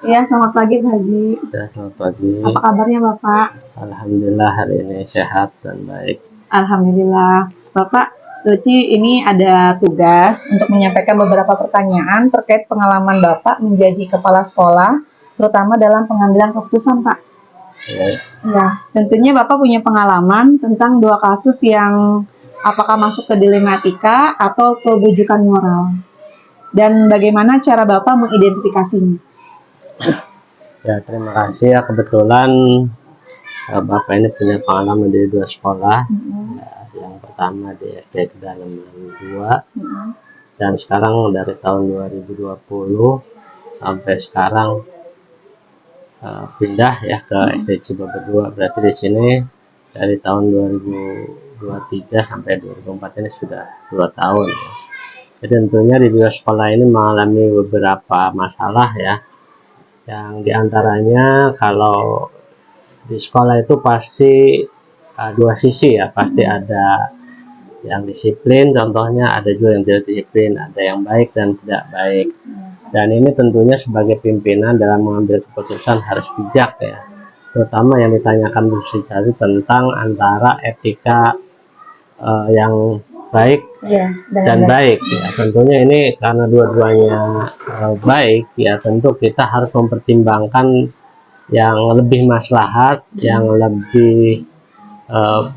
Iya, selamat pagi Pak Haji. Ya, selamat pagi. Apa kabarnya Bapak? Alhamdulillah hari ini sehat dan baik. Alhamdulillah. Bapak Suci ini ada tugas untuk menyampaikan beberapa pertanyaan terkait pengalaman Bapak menjadi kepala sekolah, terutama dalam pengambilan keputusan, Pak. Ya, Ya, tentunya Bapak punya pengalaman tentang dua kasus yang apakah masuk ke dilematika atau kebujukan moral. Dan bagaimana cara Bapak mengidentifikasinya? ya, terima kasih ya, kebetulan Bapak ini punya pengalaman di dua sekolah. Ya, yang pertama di SD Kedalaman 2 dan sekarang dari tahun 2020 sampai sekarang pindah ya ke SD Cibaber 2. Berarti di sini dari tahun 2023 sampai 2004 ini sudah 2 tahun ya. Jadi tentunya di dua sekolah ini mengalami beberapa masalah ya, yang diantaranya kalau di sekolah itu pasti dua sisi ya, pasti ada yang disiplin, contohnya ada juga yang tidak disiplin, ada yang baik dan tidak baik. Dan ini tentunya sebagai pimpinan dalam mengambil keputusan harus bijak ya, terutama yang ditanyakan Bu Sri tadi tentang antara etika yang baik dan baik ya. Tentunya ini karena dua-duanya baik ya, tentu kita harus mempertimbangkan yang lebih maslahat, yang lebih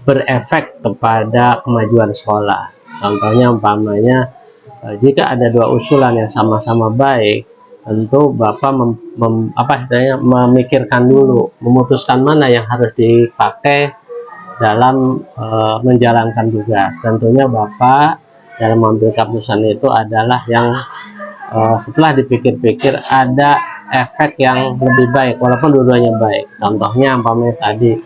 berefek kepada kemajuan sekolah. Contohnya umpamanya jika ada dua usulan yang sama-sama baik, tentu Bapak memikirkan dulu, memutuskan mana yang harus dipakai dalam menjalankan tugas. Tentunya Bapak dalam mengambil keputusan itu adalah yang setelah dipikir-pikir ada efek yang lebih baik walaupun dua-duanya baik. Contohnya umpamanya tadi,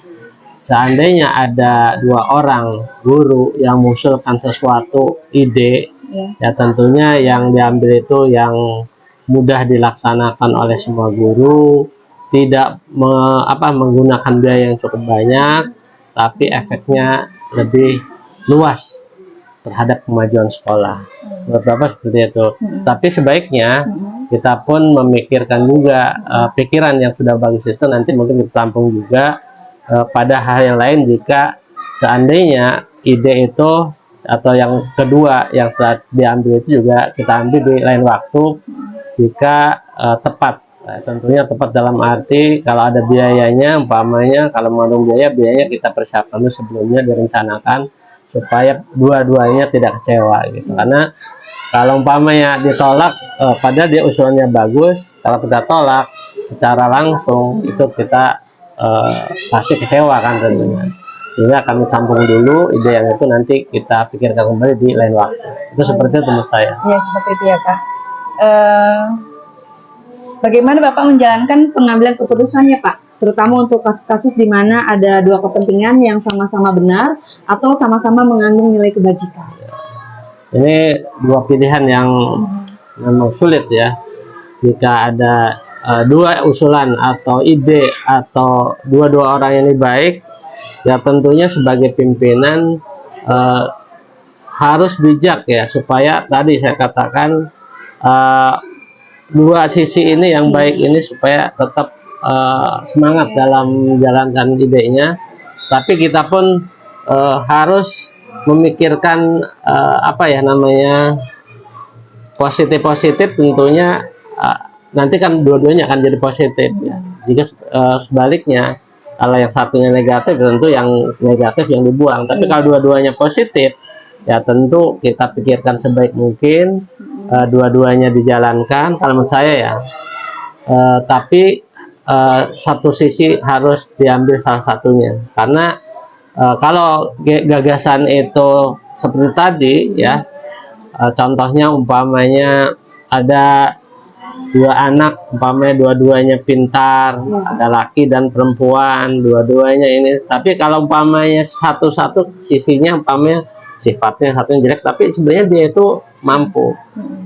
seandainya ada dua orang guru yang mengusulkan sesuatu ide ya, tentunya yang diambil itu yang mudah dilaksanakan oleh semua guru, tidak menggunakan biaya yang cukup banyak, tapi efeknya lebih luas terhadap kemajuan sekolah. Menurut Bapak seperti itu. Tapi sebaiknya kita pun memikirkan juga pikiran yang sudah bagus itu nanti mungkin ditampung juga pada hal yang lain jika seandainya ide itu atau yang kedua yang setelah diambil itu juga kita ambil di lain waktu jika tepat. Tentunya tepat dalam arti kalau ada biayanya, umpamanya kalau mengandung biayanya kita persiapkan dulu sebelumnya, direncanakan supaya dua-duanya tidak kecewa gitu. Karena kalau umpamanya ditolak padahal dia usulannya bagus, kalau kita tolak secara langsung itu kita pasti kecewa kan tentunya. Sehingga kami tampung dulu ide yang itu, nanti kita pikirkan kembali di lain waktu. Itu seperti itu menurut saya. Iya, seperti itu ya Pak. Bagaimana Bapak menjalankan pengambilan keputusannya Pak? Terutama untuk kasus-kasus di mana ada dua kepentingan yang sama-sama benar atau sama-sama mengandung nilai kebajikan. Ini dua pilihan yang memang sulit ya. Jika ada dua usulan atau ide atau dua-dua orang yang baik, ya tentunya sebagai pimpinan harus bijak ya, supaya tadi saya katakan dua sisi ini yang baik ini supaya tetap semangat dalam menjalankan idenya, tapi kita pun harus memikirkan positif tentunya. Nanti kan dua-duanya akan jadi positif ya. Jika sebaliknya kalau yang satunya negatif, tentu yang negatif yang dibuang. Tapi kalau dua-duanya positif ya tentu kita pikirkan sebaik mungkin dua-duanya dijalankan kalau menurut saya ya. Tapi satu sisi harus diambil salah satunya, karena kalau gagasan itu seperti tadi ya, contohnya umpamanya ada dua anak, umpamanya dua-duanya pintar, ada laki dan perempuan, dua-duanya ini, tapi kalau umpamanya satu-satu sisinya umpamanya sifatnya satunya jelek, tapi sebenarnya dia itu mampu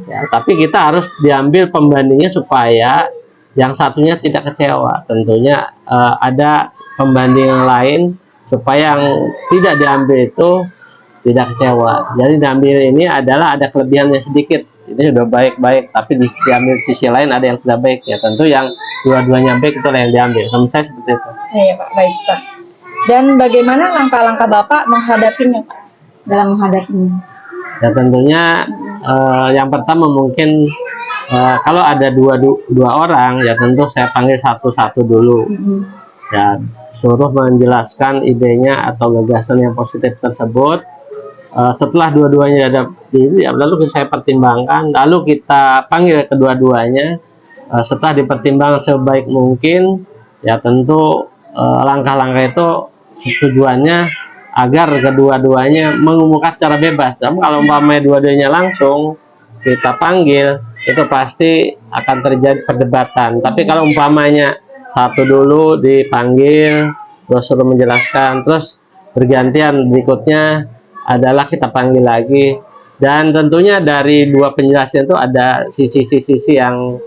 ya, tapi kita harus diambil pembandingnya supaya yang satunya tidak kecewa. Tentunya ada pembanding yang lain supaya yang tidak diambil itu tidak kecewa. Jadi diambil ini adalah ada kelebihannya sedikit ini sudah baik-baik, tapi diambil sisi lain ada yang tidak baik, ya tentu yang dua-duanya baik itu yang diambil. Menurut saya seperti itu. Iya Pak, baik Pak. Dan bagaimana langkah-langkah Bapak menghadapinya Pak? Dalam menghadapinya? Ya tentunya yang pertama mungkin kalau ada dua orang, ya tentu saya panggil satu-satu dulu. Ya, suruh menjelaskan idenya atau gagasan yang positif tersebut. Setelah dua-duanya ada ini, lalu saya pertimbangkan, lalu kita panggil kedua-duanya. Setelah dipertimbangkan sebaik mungkin, ya tentu langkah-langkah itu tujuannya agar kedua-duanya mengumumkan secara bebas. Kalau umpamanya dua-duanya langsung kita panggil, itu pasti akan terjadi perdebatan. Tapi kalau umpamanya satu dulu dipanggil, terus suruh menjelaskan, terus bergantian berikutnya adalah kita panggil lagi, dan tentunya dari dua penjelasan itu ada sisi-sisi yang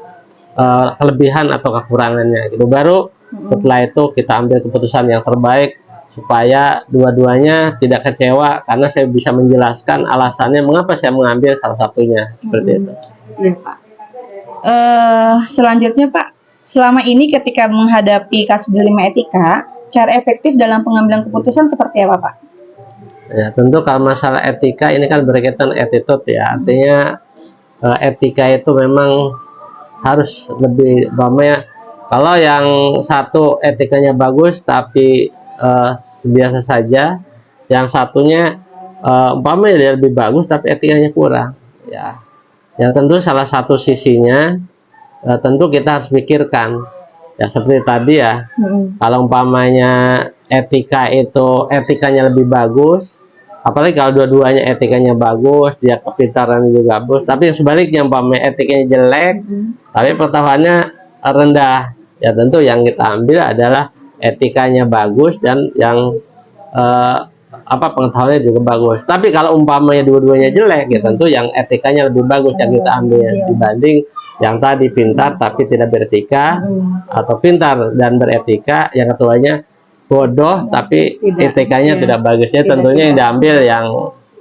kelebihan atau kekurangannya gitu. Baru setelah itu kita ambil keputusan yang terbaik supaya dua-duanya tidak kecewa, karena saya bisa menjelaskan alasannya mengapa saya mengambil salah satunya, seperti itu. Iya Pak. Selanjutnya Pak, selama ini ketika menghadapi kasus dilema etika, cara efektif dalam pengambilan keputusan seperti apa Pak? Ya tentu kalau masalah etika ini kan berkaitan attitude ya, artinya etika itu memang harus lebih umpamanya kalau yang satu etikanya bagus tapi biasa saja, yang satunya umpamanya dia lebih bagus tapi etikanya kurang, ya tentu salah satu sisinya tentu kita harus pikirkan ya, seperti tadi ya. Kalau umpamanya etikanya lebih bagus, apalagi kalau dua-duanya etikanya bagus, dia kepintaran juga bagus, tapi yang sebaliknya umpamanya etikanya jelek tapi pengetahuannya rendah, ya tentu yang kita ambil adalah etikanya bagus dan yang pengetahuannya juga bagus. Tapi kalau umpamanya dua-duanya jelek, ya tentu yang etikanya lebih bagus yang kita ambil dibanding yang tadi pintar tapi tidak beretika, atau pintar dan beretika yang keduanya bodoh tapi etikanya tidak bagus. Ya tentunya yang diambil yang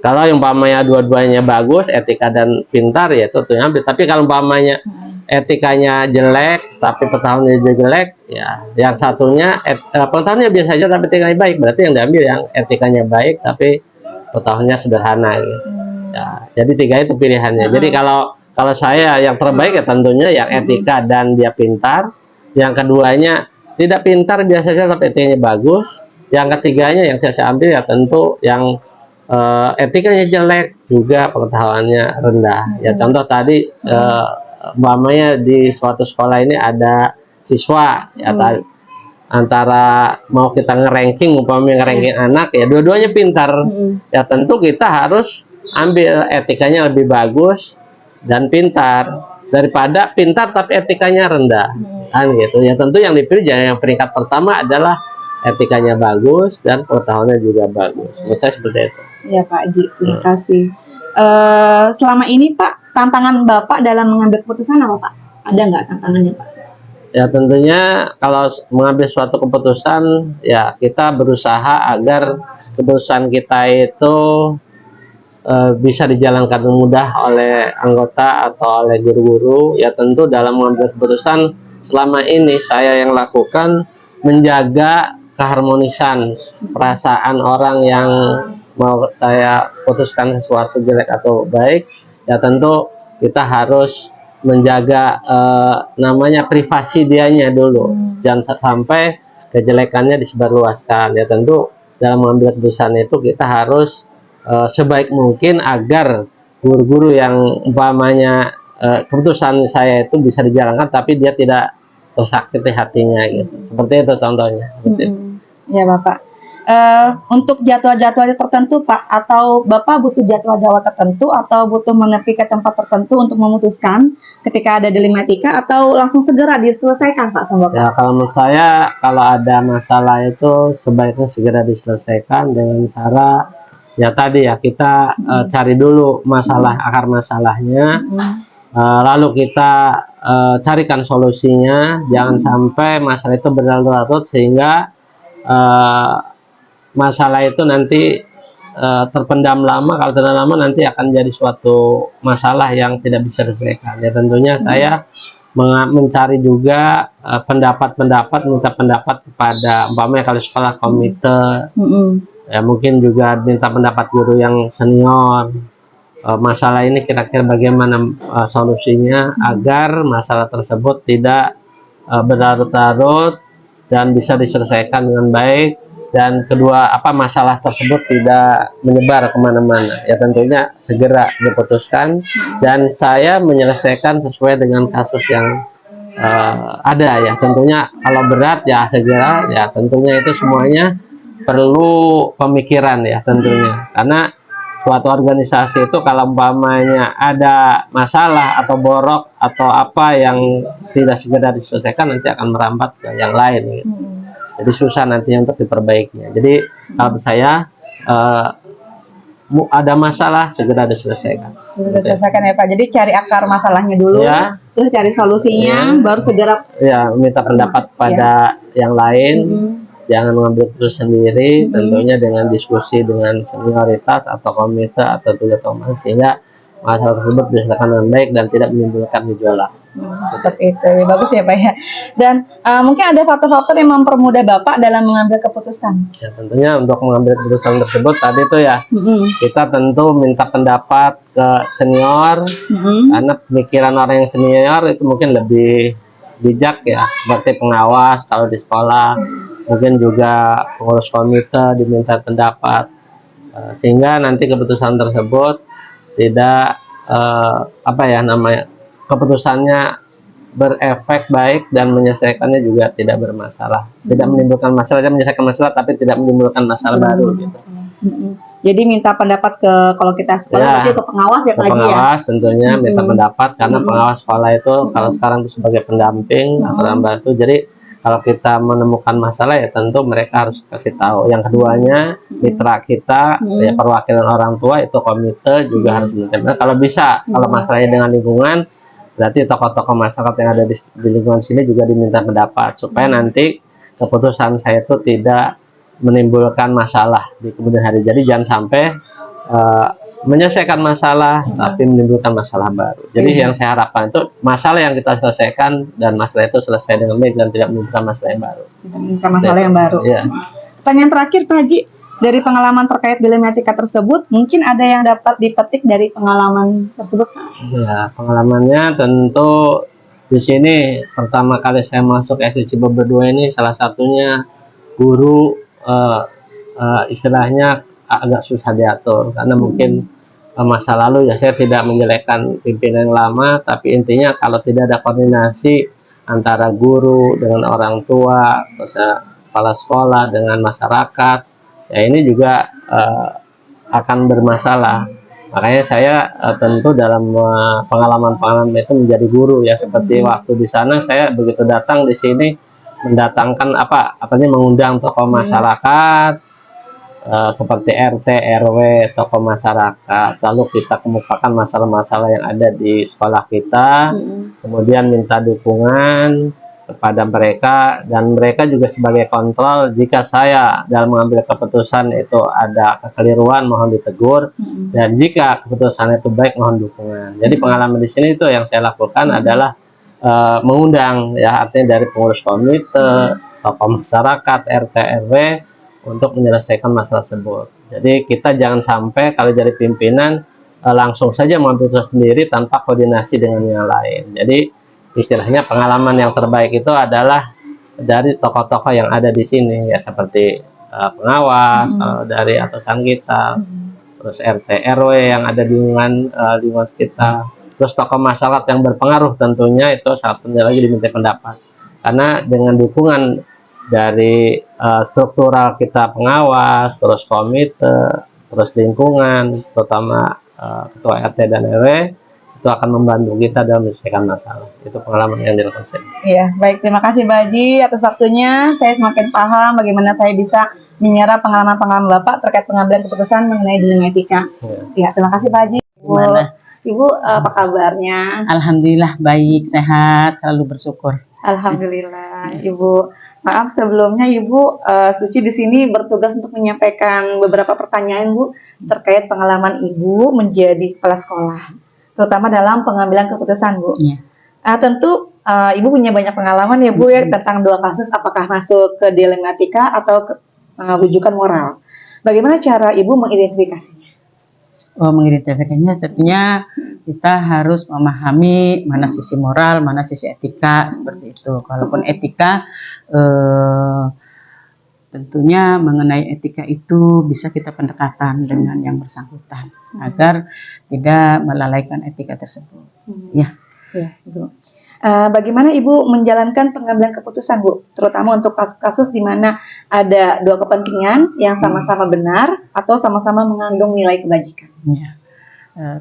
kalau umpamanya dua-duanya bagus, etika dan pintar, ya tentunya ambil. Tapi kalau umpamanya etikanya jelek tapi pengetahuannya juga jelek, ya yang satunya pengetahuannya biasa saja tapi etikanya baik, berarti yang diambil yang etikanya baik tapi pengetahuannya sederhana gitu. Ya, jadi tiga itu pilihannya. Jadi kalau saya yang terbaik ya tentunya yang etika dan dia pintar, yang keduanya tidak pintar biasa saja tapi etikanya bagus, yang ketiganya yang saya ambil ya tentu yang etikanya jelek juga pengetahuannya rendah. Ya contoh tadi umpamanya di suatu sekolah ini ada siswa ya, antara mau kita ngeranking anak ya dua-duanya pintar, ya tentu kita harus ambil etikanya lebih bagus dan pintar daripada pintar tapi etikanya rendah, kan gitu. Ya tentu yang dipilih yang peringkat pertama adalah etikanya bagus dan pengetahuannya juga bagus. Menurut saya seperti itu. Ya Pak Haji, terima kasih. Selama ini Pak, tantangan Bapak dalam mengambil keputusan apa Pak? Ada nggak tantangannya Pak? Ya tentunya kalau mengambil suatu keputusan, ya kita berusaha agar keputusan kita itu bisa dijalankan mudah oleh anggota atau oleh guru-guru. Ya tentu dalam mengambil keputusan selama ini saya yang lakukan menjaga keharmonisan perasaan orang yang mau saya putuskan sesuatu jelek atau baik. Ya tentu kita harus menjaga namanya privasi dianya dulu, jangan sampai kejelekannya disebarluaskan. Ya tentu dalam mengambil keputusan itu kita harus sebaik mungkin agar guru-guru yang umpamanya keputusan saya itu bisa dijalankan tapi dia tidak tersakiti hatinya gitu. Seperti itu contohnya. Ya Bapak. Untuk jadwal-jadwal tertentu Pak, atau Bapak butuh jadwal-jadwal tertentu atau butuh menepi ke tempat tertentu untuk memutuskan ketika ada dilematika, atau langsung segera diselesaikan Pak sama Bapak? Ya kalau menurut saya kalau ada masalah itu sebaiknya segera diselesaikan dengan cara ya tadi ya kita cari dulu akar masalahnya, lalu kita carikan solusinya, jangan sampai masalah itu berlarut-larut sehingga masalah itu nanti terpendam lama, kalau terpendam lama nanti akan jadi suatu masalah yang tidak bisa diselesaikan. Ya tentunya saya mencari juga pendapat-pendapat, minta pendapat kepada umpamanya kalau sekolah komite, ya mungkin juga minta pendapat guru yang senior. Masalah ini kira-kira bagaimana solusinya agar masalah tersebut tidak berlarut-larut dan bisa diselesaikan dengan baik, dan kedua masalah tersebut tidak menyebar kemana-mana. Ya tentunya segera diputuskan dan saya menyelesaikan sesuai dengan kasus yang ada. Ya tentunya kalau berat ya segera, ya tentunya itu semuanya perlu pemikiran ya tentunya, karena suatu organisasi itu kalau umpamanya ada masalah atau borok atau apa yang tidak segera diselesaikan nanti akan merambat ke yang lain gitu. Jadi susah nantinya untuk diperbaikinya. Jadi kalau saya ada masalah segera diselesaikan. Diselesaikan ya Pak. Jadi cari akar masalahnya dulu, ya, terus cari solusinya, baru segera ya minta pendapat pada yang lain. Jangan mengambil keputusan sendiri, tentunya dengan diskusi dengan senioritas atau komite atau tugas Thomas, sehingga masalah tersebut diselesaikan dengan baik dan tidak menimbulkan gejolak. Seperti itu, bagus ya Pak ya. Dan mungkin ada faktor-faktor yang mempermudah Bapak dalam mengambil keputusan. Ya tentunya untuk mengambil keputusan tersebut tadi itu ya kita tentu minta pendapat ke senior, karena pemikiran orang yang senior itu mungkin lebih bijak ya, seperti pengawas kalau di sekolah, mungkin juga pengurus komite diminta pendapat, sehingga nanti keputusan tersebut tidak keputusannya berefek baik dan menyelesaikannya juga tidak bermasalah, tidak menimbulkan masalah, dan menyelesaikan masalah tapi tidak menimbulkan masalah baru gitu. Jadi minta pendapat kalau kita sekolah, berarti ke pengawas ya Pak Haji ya? Pengawas tentunya minta pendapat, karena pengawas sekolah itu kalau sekarang itu sebagai pendamping atau membantu. Jadi kalau kita menemukan masalah ya tentu mereka harus kasih tahu. Yang keduanya mitra kita, ya perwakilan orang tua itu komite juga harus minta. Kalau bisa, kalau masalahnya dengan lingkungan, berarti tokoh-tokoh masyarakat yang ada di lingkungan sini juga diminta pendapat, supaya nanti keputusan saya itu tidak menimbulkan masalah di kemudian hari. Jadi jangan sampai menyelesaikan masalah tapi menimbulkan masalah baru. Jadi yang saya harapkan itu masalah yang kita selesaikan dan masalah itu selesai dengan baik dan tidak menimbulkan masalah yang baru. Menimbulkan masalah yang baru. Ya. Pertanyaan terakhir Pak Haji, dari pengalaman terkait dilematika tersebut, mungkin ada yang dapat dipetik dari pengalaman tersebut? Ya, pengalamannya tentu di sini pertama kali saya masuk SD Cibeber 2 ini, salah satunya guru istilahnya agak susah diatur, karena mungkin masa lalu ya saya tidak menjelekkan pimpinan yang lama, tapi intinya kalau tidak ada koordinasi antara guru dengan orang tua, terus kepala sekolah dengan masyarakat, ya ini juga akan bermasalah. Makanya saya tentu dalam pengalaman-pengalaman itu menjadi guru ya, seperti waktu di sana saya begitu datang di sini mendatangkan mengundang tokoh masyarakat seperti RT, RW, tokoh masyarakat, lalu kita kemukakan masalah-masalah yang ada di sekolah kita, kemudian minta dukungan kepada mereka, dan mereka juga sebagai kontrol jika saya dalam mengambil keputusan itu ada kekeliruan mohon ditegur, dan jika keputusan itu baik mohon dukungan. Jadi pengalaman di sini itu yang saya lakukan adalah mengundang ya, artinya dari pengurus komite, tokoh masyarakat, RT, RW untuk menyelesaikan masalah tersebut. Jadi kita jangan sampai kalau dari pimpinan langsung saja mengambil keputusan sendiri tanpa koordinasi dengan yang lain. Jadi istilahnya pengalaman yang terbaik itu adalah dari tokoh-tokoh yang ada di sini ya, seperti pengawas kalau dari atasan kita, terus RT RW yang ada di lingkungan kita, terus tokoh masyarakat yang berpengaruh tentunya itu saat lagi diminta pendapat, karena dengan dukungan dari struktural kita pengawas, terus komite, terus lingkungan, terutama ketua RT dan RW, itu akan membantu kita dalam menyelesaikan masalah. Itu pengalaman yang dilakukan saya. Iya, baik, terima kasih Pak Haji atas waktunya. Saya semakin paham bagaimana saya bisa menyerap pengalaman-pengalaman Bapak terkait pengambilan keputusan mengenai dilematika. Ya, terima kasih Pak Haji. Ibu, apa kabarnya? Alhamdulillah baik, sehat, selalu bersyukur. Alhamdulillah, Ibu. Maaf sebelumnya Ibu, Suci di sini bertugas untuk menyampaikan beberapa pertanyaan Bu terkait pengalaman Ibu menjadi kepala sekolah, terutama dalam pengambilan keputusan Bu. Iya. Tentu Ibu punya banyak pengalaman ya Bu ya tentang 2 kasus, apakah masuk ke dilematika atau ke rujukan moral. Bagaimana cara Ibu mengidentifikasinya? Mengidentifikasinya tentunya kita harus memahami mana sisi moral, mana sisi etika seperti itu. Kalaupun etika, tentunya mengenai etika itu bisa kita pendekatan dengan yang bersangkutan agar tidak melalaikan etika tersebut. Ya. Ya, Ibu. Bagaimana Ibu menjalankan pengambilan keputusan Bu, terutama untuk kasus-kasus di mana ada 2 kepentingan yang sama-sama benar atau sama-sama mengandung nilai kebajikan? Ya.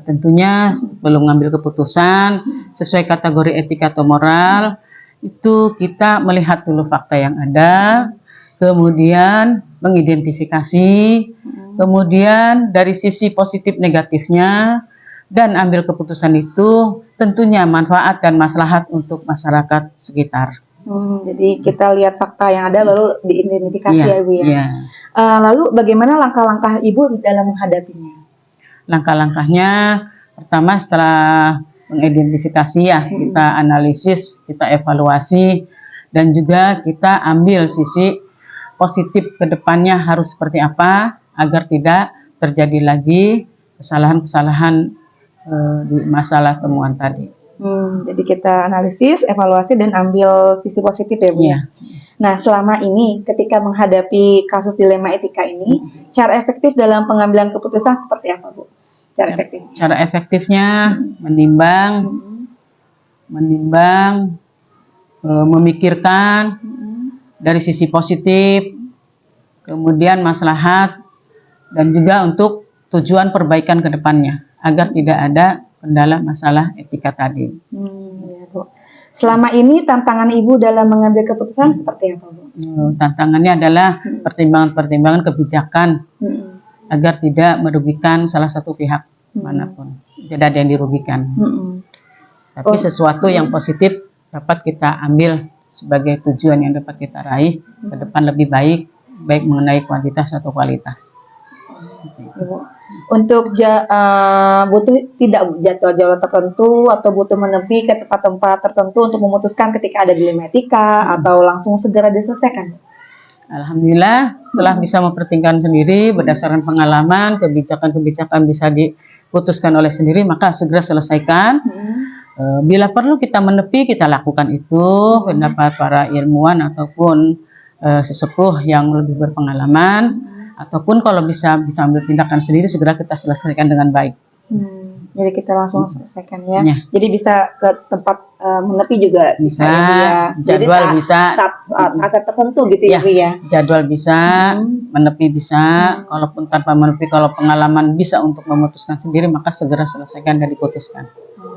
Tentunya sebelum mengambil keputusan sesuai kategori etika atau moral itu kita melihat dulu fakta yang ada, kemudian mengidentifikasi, kemudian dari sisi positif negatifnya, dan ambil keputusan itu tentunya manfaat dan maslahat untuk masyarakat sekitar. Jadi kita lihat fakta yang ada baru diidentifikasi ya Ibu ya. Iya. Lalu bagaimana langkah-langkah Ibu dalam menghadapinya? Langkah-langkahnya pertama setelah mengidentifikasi ya kita analisis, kita evaluasi, dan juga kita ambil sisi positif ke depannya harus seperti apa agar tidak terjadi lagi kesalahan-kesalahan di masalah temuan tadi. Jadi kita analisis, evaluasi, dan ambil sisi positif ya Bu. Iya. Nah selama ini ketika menghadapi kasus dilema etika ini, cara efektif dalam pengambilan keputusan seperti apa Bu? Cara efektifnya menimbang, memikirkan dari sisi positif, kemudian maslahat, dan juga untuk tujuan perbaikan ke depannya agar tidak ada kendala masalah etika tadi. Ya, Bu. Selama ini tantangan Ibu dalam mengambil keputusan seperti apa Bu? Tantangannya adalah pertimbangan-pertimbangan kebijakan agar tidak merugikan salah satu pihak manapun, tidak ada yang dirugikan. Tapi sesuatu yang positif dapat kita ambil sebagai tujuan yang dapat kita raih ke depan lebih baik mengenai kuantitas atau kualitas. Ibu. Untuk butuh tidak jadwal tertentu atau butuh menepi ke tempat-tempat tertentu untuk memutuskan ketika ada dilema etika atau langsung segera diselesaikan? Alhamdulillah setelah bisa mempertimbangkan sendiri berdasarkan pengalaman, kebijakan-kebijakan bisa diputuskan oleh sendiri, maka segera selesaikan. Bila perlu kita menepi, kita lakukan itu. Pendapat para ilmuwan ataupun sesepuh yang lebih berpengalaman, ataupun kalau bisa ambil tindakan sendiri, segera kita selesaikan dengan baik. Jadi kita langsung selesaikan ya. Jadi bisa ke tempat menepi juga bisa ya. Jadwal jadi saat tertentu gitu ya Bu ya. Jadwal bisa, menepi bisa. Kalaupun tanpa menepi, kalau pengalaman bisa untuk memutuskan sendiri, maka segera selesaikan dan diputuskan.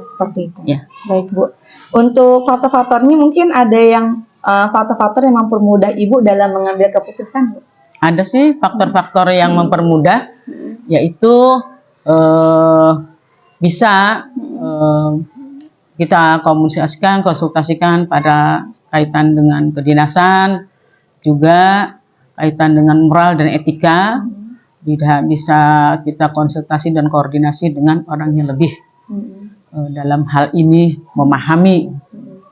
Seperti itu. Ya. Baik Bu. Untuk faktor-faktornya mungkin ada yang faktor-faktor yang mempermudah Ibu dalam mengambil keputusan Bu? Ada sih faktor-faktor yang mempermudah, yaitu bisa kita konsultasikan pada kaitan dengan kedinasan, juga kaitan dengan moral dan etika, bisa kita konsultasi dan koordinasi dengan orang yang lebih dalam hal ini memahami.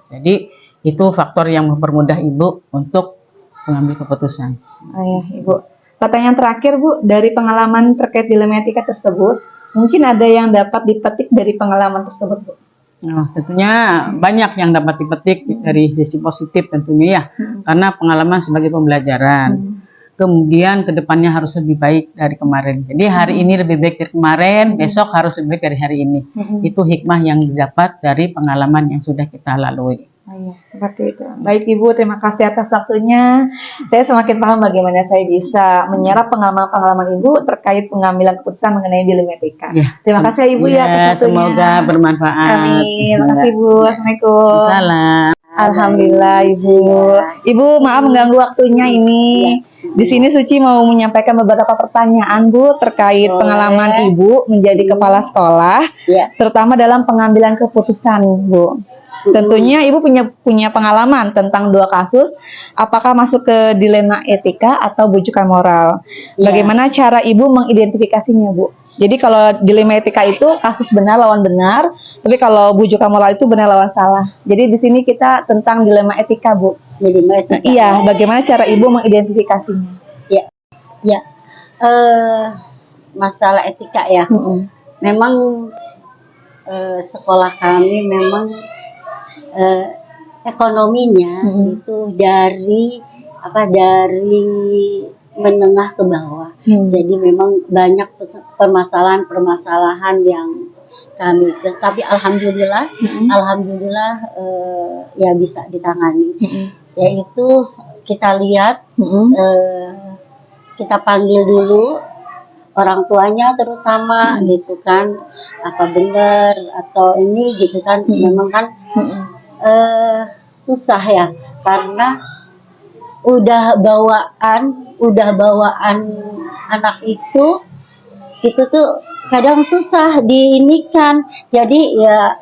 Jadi itu faktor yang mempermudah Ibu untuk mengambil keputusan. Ya, Ibu. Pertanyaan terakhir Bu, dari pengalaman terkait dilema etika tersebut, mungkin ada yang dapat dipetik dari pengalaman tersebut Bu? Tentunya banyak yang dapat dipetik dari sisi positif tentunya ya, karena pengalaman sebagai pembelajaran. Kemudian kedepannya harus lebih baik dari kemarin. Jadi hari ini lebih baik dari kemarin, besok harus lebih baik dari hari ini. Itu hikmah yang didapat dari pengalaman yang sudah kita lalui. Iya, seperti itu. Baik Ibu, terima kasih atas waktunya. Saya semakin paham bagaimana saya bisa menyerap pengalaman-pengalaman Ibu terkait pengambilan keputusan mengenai dilema etika. Terima kasih Ibu ya atas waktunya. Semoga bermanfaat. Amin. Terima kasih Bu. Assalamualaikum. Salam. Alhamdulillah Ibu. Ibu maaf mengganggu waktunya ini. Di sini Suci mau menyampaikan beberapa pertanyaan Bu terkait pengalaman Ibu menjadi kepala sekolah, terutama dalam pengambilan keputusan Bu. Tentunya Ibu punya pengalaman tentang dua kasus, apakah masuk ke dilema etika atau bujukan moral. Iya. Bagaimana cara Ibu mengidentifikasinya, Bu? Jadi kalau dilema etika itu kasus benar lawan benar, tapi kalau bujukan moral itu benar lawan salah. Jadi di sini kita tentang dilema etika, Bu. Dilema etika. Iya, bagaimana cara Ibu mengidentifikasinya? Ya, masalah etika ya. Memang sekolah kami memang ekonominya itu dari menengah ke bawah. Jadi memang banyak permasalahan yang kami, tapi alhamdulillah ya bisa ditangani. Yaitu kita lihat, kita panggil dulu orang tuanya terutama gitu kan, apa benar atau ini gitu kan. Memang kan susah ya, karena udah bawaan anak itu tuh kadang susah diinikan. Jadi ya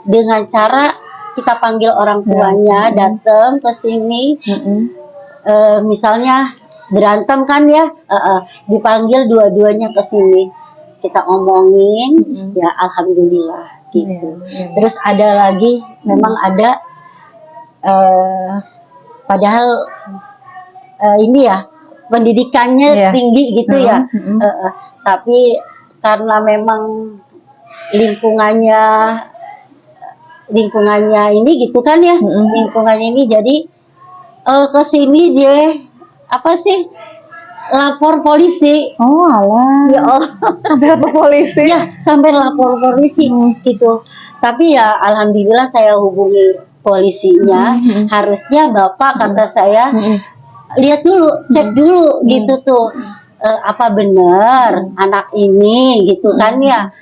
dengan cara kita panggil orang tuanya datang ke sini. Misalnya berantem kan ya, dipanggil dua-duanya ke sini, kita omongin, ya alhamdulillah gitu. Terus ada lagi, memang ada padahal ini ya pendidikannya tinggi gitu ya, tapi karena memang lingkungannya ini gitu kan ya, lingkungannya ini jadi ke sini dia lapor polisi. Oh alah. Ya Allah, Sampai lapor polisi. ya sampai lapor polisi gitu. Tapi ya alhamdulillah saya hubungi polisinya. Harusnya Bapak kata saya lihat dulu, cek dulu gitu tuh, apa benar anak ini gitu kan ya.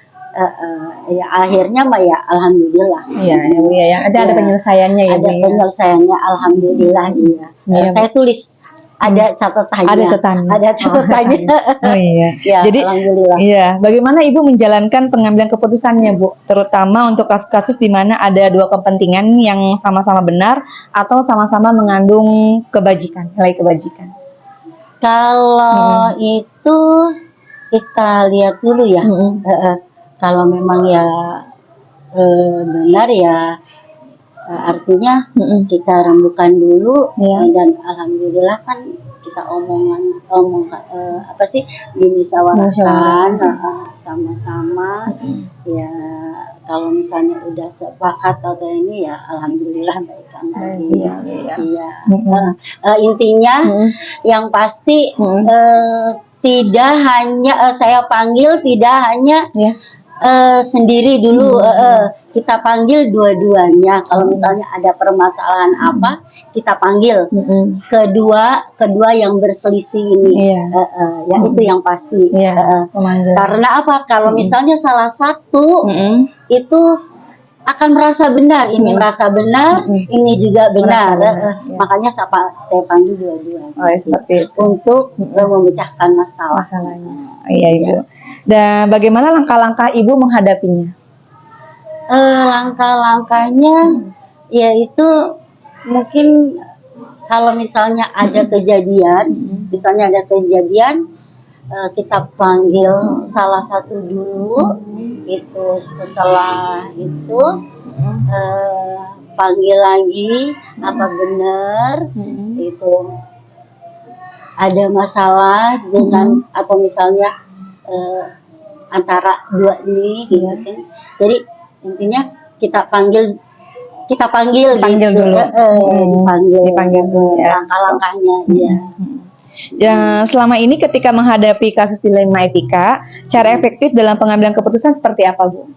Ya akhirnya mah ya alhamdulillah. Iya, ya, ada penyelesaiannya ya. Ada penyelesaiannya alhamdulillah. Saya tulis ada catatannya. Ada catatannya. Oh iya. Ya, Jadi alhamdulillah. iya, bagaimana Ibu menjalankan pengambilan keputusannya, Bu? Terutama untuk kasus-kasus di mana ada dua kepentingan yang sama-sama benar atau sama-sama mengandung nilai kebajikan. Kalau itu kita lihat dulu ya. Kalau memang ya benar ya, artinya kita rembukan dulu, dan alhamdulillah kan kita dimusyawarahkan sama-sama. Ya kalau misalnya udah sepakat atau ini ya alhamdulillah baikkan lagi. Intinya yang pasti tidak hanya saya panggil, tidak hanya sendiri dulu, kita panggil dua-duanya. Kalau misalnya ada permasalahan apa, kita panggil kedua yang berselisih ini. Ya itu yang pasti. Karena apa? Kalau misalnya salah satu itu akan merasa benar, ini merasa benar, ini juga benar. Makanya saya panggil dua-duanya. Seperti itu. Untuk memecahkan masalahnya. Iya, Ibu. Dan bagaimana langkah-langkah Ibu menghadapinya? Langkah-langkahnya yaitu mungkin kalau misalnya ada kejadian, kita panggil salah satu dulu, itu setelah itu panggil lagi apa benar itu ada masalah dengan atau misalnya antara dua ini gitu kan. Jadi intinya kita panggil gitu. Dulu. Dipanggil langkah-langkahnya. Ya, selama ini ketika menghadapi kasus dilema etika, cara efektif dalam pengambilan keputusan seperti apa, Bu?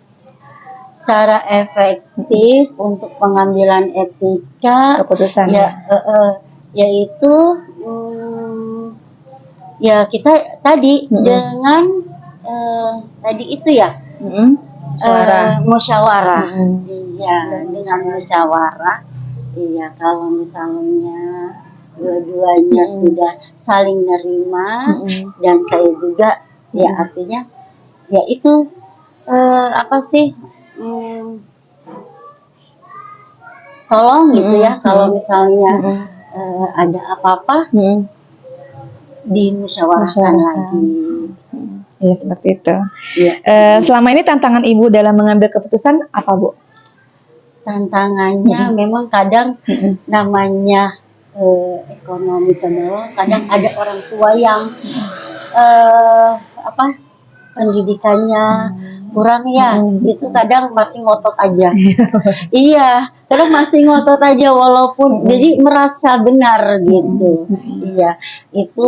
Cara efektif untuk pengambilan etika Keputusan. Yaitu ya kita tadi dengan tadi itu ya musyawarah. Iya, dengan musyawarah. Iya, kalau misalnya dua-duanya sudah saling nerima dan saya juga ya artinya ya itu tolong gitu ya, kalau Mm-mm. misalnya Mm-mm. ada apa-apa Mm-mm. dimusyawarahkan Musyawarahkan. lagi. Iya, seperti itu. Iya. Selama ini tantangan Ibu dalam mengambil keputusan apa, Bu? Tantangannya memang kadang namanya ekonomi kedua, kadang ada orang tua yang apa pendidikannya kurang ya, itu kadang masih ngotot aja. Iya, kadang masih ngotot aja walaupun jadi merasa benar gitu. Iya, itu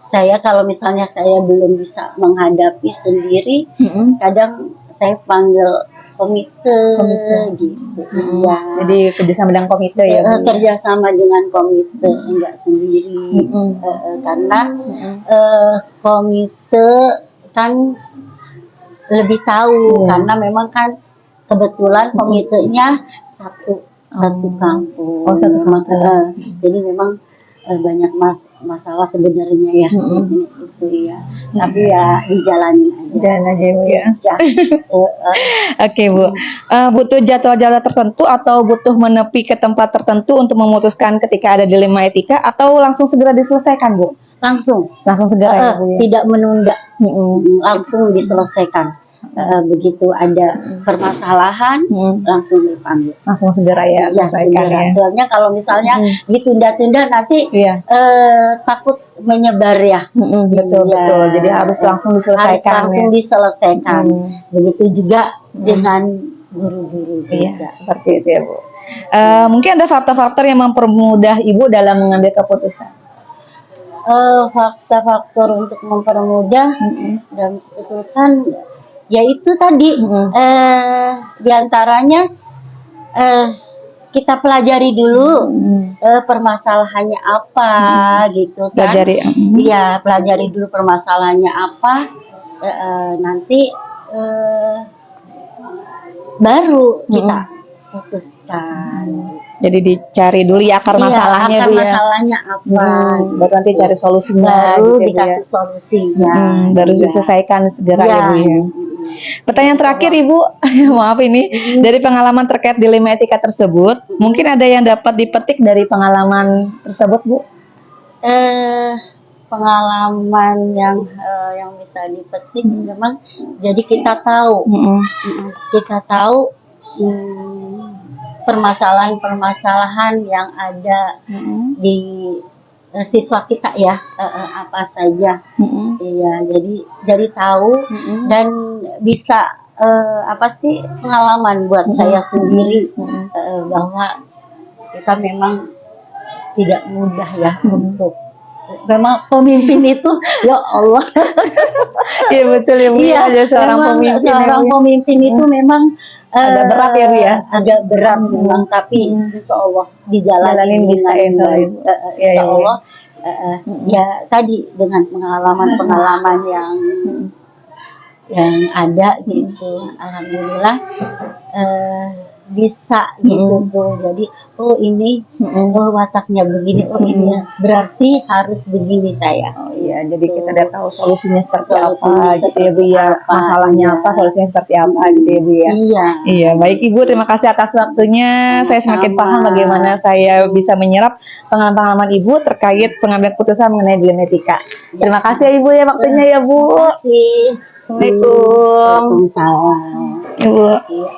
saya kalau misalnya saya belum bisa menghadapi sendiri, kadang saya panggil komite. Gitu. Iya. Jadi kerjasama dengan komite ya, Bu? Kerjasama dengan komite, enggak sendiri. Karena komite kan lebih tahu, karena memang kan kebetulan komitenya satu kampus. Oh, satu Memang, kampus. jadi memang banyak masalah sebenarnya ya di sini itu ya. Tapi ya dijalanin aja. Jalan aja, Bu ya. Ya. Oke, Bu. Butuh jadwal-jadwal tertentu atau butuh menepi ke tempat tertentu untuk memutuskan ketika ada dilema etika, atau langsung segera diselesaikan, Bu? Langsung Segera ya, Bu ya? tidak menunda, langsung diselesaikan. Begitu ada permasalahan langsung dipanggil. Langsung segera ya, Ya, selesaikan segera. ya. Soalnya kalau misalnya ditunda-tunda nanti Iya. takut menyebar ya. Betul, Iya. betul. Jadi harus langsung Harus diselesaikan langsung ya. diselesaikan. Begitu juga dengan guru-guru Iya, juga. seperti itu ya, Bu. Mungkin ada faktor-faktor yang mempermudah Ibu dalam mengambil keputusan. Faktor-faktor untuk mempermudah dan keputusan yaitu tadi diantaranya kita pelajari dulu permasalahannya apa gitu kan. Pelajari. Iya, pelajari dulu permasalahannya apa, nanti baru kita putuskan. Jadi dicari dulu ya akar masalahnya, akar Bu ya. masalahnya apa, Baru nanti cari solusinya baru gitu ya, Bu ya. dikasih solusinya. Baru Iya. diselesaikan segera Iya. ya, Bu ya. Pertanyaan terakhir, Ibu, maaf ini, dari pengalaman terkait dilema etika tersebut, mungkin ada yang dapat dipetik dari pengalaman tersebut, Bu? Pengalaman yang bisa dipetik memang jadi kita tahu permasalahan-permasalahan yang ada di siswa kita ya, apa saja. Iya, jadi tahu dan bisa apa sih pengalaman buat saya sendiri bahwa kita memang tidak mudah ya untuk memang pemimpin itu ya Allah. Iya betul ya, Bu. Iya, Ada seorang memang pemimpin. seorang pemimpin itu memang agak berat ya, Bu ya. Agak berat memang, tapi Insya Allah dijalanin bisa dengan insya Allah, baik. Ibu. Ya, Insya Bu. Allah ya tadi dengan pengalaman-pengalaman yang ada gitu, alhamdulillah bisa gitu tuh. Jadi ini wataknya begini, ini berarti harus begini saya. Oh iya, jadi kita udah tahu solusinya seperti Solusinya apa gitu ya, Bu ya. apa, Masalahnya iya. apa, solusinya seperti apa gitu ya, Bu ya. Iya. Iya, baik Ibu, terima kasih atas waktunya. Saya semakin Sama-sama. paham bagaimana saya bisa menyerap pengalaman-pengalaman Ibu terkait pengambilan keputusan mengenai dilema etika. Terima kasih ya, Ibu ya waktunya ya, Bu. Terima kasih. Assalamualaikum. Waalaikumsalam. Ibu. Iya.